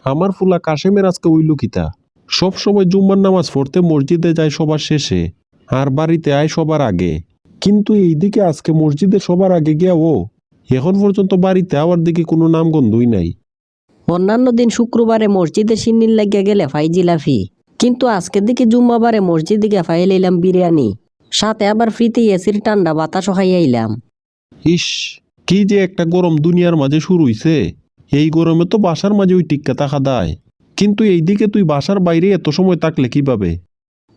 আমার ফুলা কাশেমের আজকে ওই লুকিতা সব সময় জুম্মার নামাজ পড়তে মসজিদে যায় সবার শেষে আর বাড়িতে আয় সবার আগে, কিন্তু এইদিকে আজকে মসজিদে সবার আগে গিয়া ও এখন পর্যন্ত বাড়িতে আওয়ার দিকে কোনো নামগন্ধই নাই। অন্যান্য দিন শুক্রবারে মসজিদে সিন্নির লাগিয়া গেলে ফাই জিলাফি, কিন্তু আজকের দিকে জুম্মাবারে মসজিদে গিয়ে ফাই লইলাম বিরিয়ানি, সাথে আবার ফ্রিতে এসির ঠান্ডা বাতাসও খাইয়া আইলাম। ইস, কি যে একটা গরম দুনিয়ার মাঝে শুরু হইছে। এই গরমে তো বাসার মাঝে ওই টিক্কা থাকা দায়, কিন্তু এইদিকে তুই বাসার বাইরে এত সময় থাকলে কিভাবে?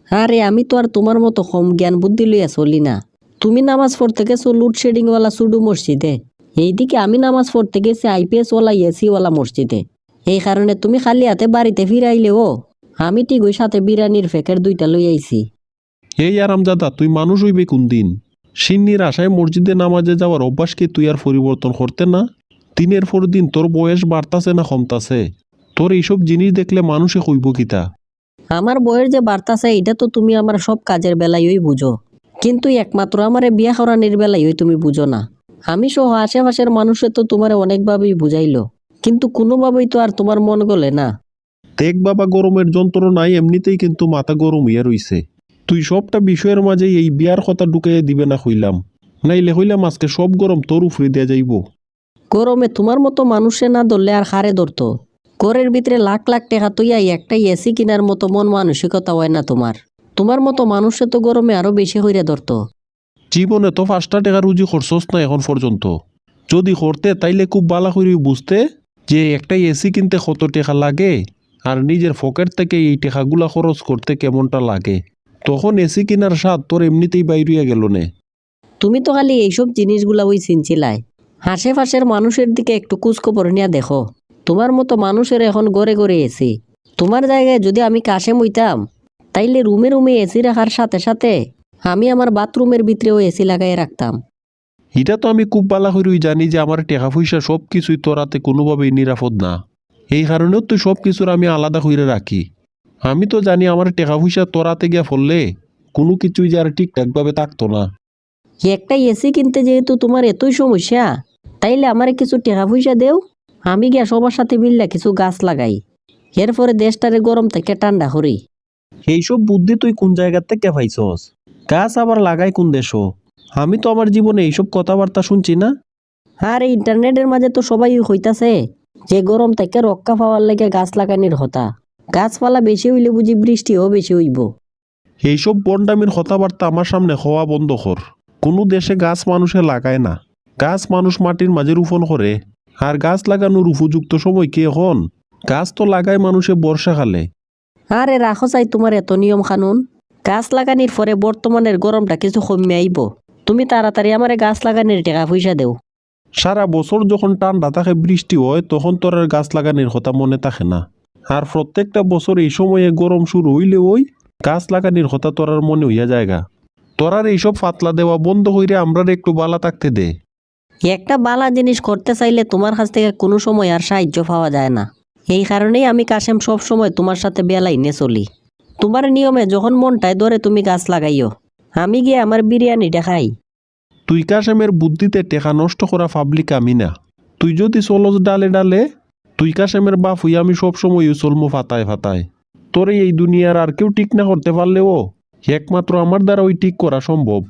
আরে আমি তো আর তোমার মতো কম জ্ঞান বুদ্ধি লইয়া চলি না। তুমি নামাজ পড়তে গেছো লোডশেডিংওয়ালা সুডু মসজিদে, এইদিকে আমি নামাজ পড়তে গেছি আইপিএসওয়ালা এসিওয়ালা মসজিদে। এই কারণে তুমি খালি হাতে বাড়িতে ফিরাইলেও আমি ঠিক ওই সাথে বিরিয়ানির প্যাকেট 2টা লই আইছি। এই আরামজাদা, তুই মানুষ হইবে কোন দিন? সিন্নির আশায় মসজিদে নামাজে যাওয়ার অভ্যাসকে তুই আর পরিবর্তন করতে না? দিনের পর দিন তোর বয়স বাড়তাছে না কমতাছে? তোর এইসব জিনিস দেখলে মানুষে কইব কিতা? আমার বইয়ের যে বার্তাছে এটা তো তুমি আমার সব কাজের বেলায়ই বুঝো, কিন্তু একমাত্র আমারে বিয়া করানির বেলায়ই তুমি বুঝো না। আমি সহ আশেপাশের মানুষের তো তোমার অনেকভাবেই বুঝাইলো, কিন্তু কোনোভাবেই তো আর তোমার মন গলে না। দেখ বাবা, গরমের যন্ত্রণায় এমনিতেই কিন্তু মাথা গরম হইয়া রইছে। তুই সবটা বিষয়ের মাঝে এই বিয়ার কথা ঢুকাইয়া দিবে না হইলাম, নাইলে হইলাম আজকে সব গরম তোর উপরে দেয়া যাইব। গরমে তোমার মতো মানুষে না ধরলে আর খারে ধরতো? ঘরের ভিতরে লাখ লাখ টাকা তুইয়া একটা এসি কেনার মতো মন মানসিকতা হয় না তোমার। তোমার মতো মানুষে তো গরমে আরো বেশি হইরে ধরতো। জীবনে তো 5টা টাকা রুজি খরচস না এখন পর্যন্ত। যদি করতে তাইলে খুব ভালো করে বুঝতে যে একটা এসি কিনতে কত টাকা লাগে আর নিজের পকেট থেকে এই টাকাগুলা খরচ করতে কেমনটা লাগে। তখন এসি কেনার স্বাদ তোর এমনিতেই বাইরিয়া গেল নে। তুমি তো খালি এইসব জিনিসগুলা ওই চিনচিলাই। আশেপাশের মানুষের দিকে একটু খোঁজখবর নিয়ে দেখো। তোমার মতো মানুষের এখন ঘরে ঘরে এসি। তোমার জায়গায় যদি আমি কাশেম হইতাম, তাইলে রুমে রুমে এসি রাখার সাথে সাথে আমি আমার বাথরুমের ভিতরেও এসি লাগাই রাখতাম। এটা তো আমি খুব ভালো করেই জানি যে আমার টাকা পয়সা সব কিছুই তোর হাতে কোনোভাবেই নিরাপদ না। এই কারণেও তুই সব কিছুর আমি আলাদা করে রাখি। আমি তো জানি আমার টাকা পয়সা তোর হাতে গিয়া ফললে কোনো কিছুই যে আর ঠিকঠাকভাবে থাকতো না। একটা এসি কিনতে যেহেতু তোমার এতই সমস্যা, তাইলে আমারে কিছু টাকা পয়সা দেও, আমি গিয়া সবার সাথে মিললে কিছু গাছ লাগাই, এরপরে দেশটারে গরম থেকে ঠান্ডা করি। এইসব বুদ্ধি তুই কোন জায়গার থেকে পাইছস? গাছ আবার লাগাই কোন দেশও? আমি তো আমার জীবনে এইসব কথাবার্তা শুনছি না। আর এই ইন্টারনেটের মাঝে তো সবাই হইতাছে যে গরম থেকে রক্ষা পাওয়ার লেগে গাছ লাগানির হতা। গাছপালা বেশি হইলে বুঝি বৃষ্টিও বেশি হইব। এইসব বন্ডামির কথাবার্তা আমার সামনে হওয়া বন্ধ কর। কোনো দেশে গাছ মানুষে লাগায় না, গাছ মানুষ মাটির মাঝে রোপণ করে। আর গাছ লাগানোর উপযুক্ত সময় কি এখন? গাছ তো লাগায় মানুষে বর্ষাকালে। আরে রাখো চাই তোমার এত নিয়ম কানুন। গাছ লাগানির পরে বর্তমানের গরমটা কিছু কমে আইব। তুমি তাড়াতাড়ি আমারে গাছ লাগানির টাকা পয়সা দেও। সারা বছর যখন ঠান্ডা থাকে বৃষ্টি হয় তখন তোর আর গাছ লাগানোর কথা মনে থাকে না। আর প্রত্যেকটা বছর এই সময়ে গরম শুরু হইলে ওই গাছ লাগানোর কথা তোর আর মনে হইয়া জায়গা। তোর আর এইসব ফাতলা দেওয়া বন্ধ হইরে আমরা একটু বালা থাকতে দে। একটা বালা জিনিস করতে চাইলে তোমার কাছ থেকে কোনো সময় আর সাহায্য পাওয়া যায় না। এই কারণেই আমি কাশেম সব সময় তোমার সাথে বেলাইনে চলি। তোমার নিয়মে যখন মনটায় ধরে তুমি গাছ লাগাইও, আমি গিয়ে আমার বিরিয়ানিটা খাই। তুই কাশেমের বুদ্ধিতে টেকা নষ্ট করা পাবলিক আমি না। তুই যদি চলস ডালে ডালে, তুই কাশেমের বাপ হইয়া আমি সবসময় চলমো ফাতায় ফাতায়। তোরে এই দুনিয়ার আর কেউ ঠিক না করতে পারলেও একমাত্র আমার দ্বারা ওই ঠিক করা সম্ভব।